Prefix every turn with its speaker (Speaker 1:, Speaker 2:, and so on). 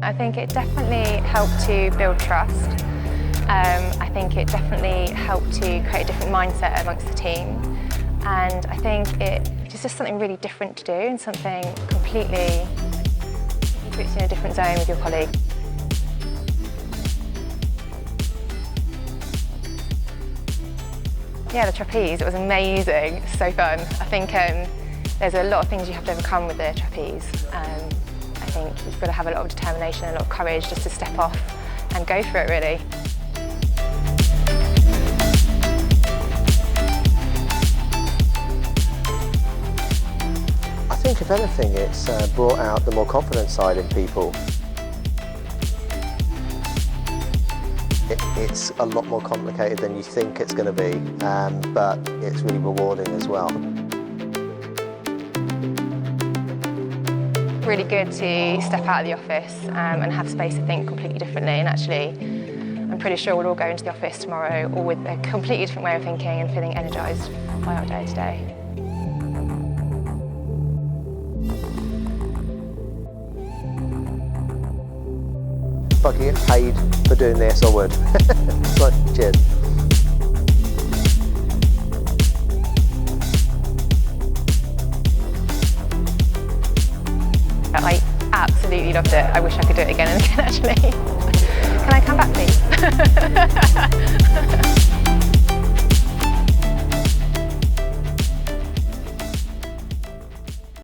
Speaker 1: I think it definitely helped to build trust. I think it definitely helped to create a different mindset amongst the team. And I think it's just something really different to do and something completely puts you in a different zone with your colleague. Yeah, the trapeze, it was amazing, so fun. I think there's a lot of things you have to overcome with the trapeze. I think you've got to have a lot of determination and a lot of courage just to step off and go for it, really.
Speaker 2: I think if anything, it's brought out the more confident side in people. It's a lot more complicated than you think it's going to be, but it's really rewarding as well.
Speaker 1: Really good to step out of the office and have space to think completely differently, and actually I'm pretty sure we'll all go into the office tomorrow all with a completely different way of thinking and feeling energised by our day today.
Speaker 2: If I could get paid for doing this, I would. So, cheers.
Speaker 1: I absolutely loved it. I wish I could do it again and again, actually. Can I come back, please?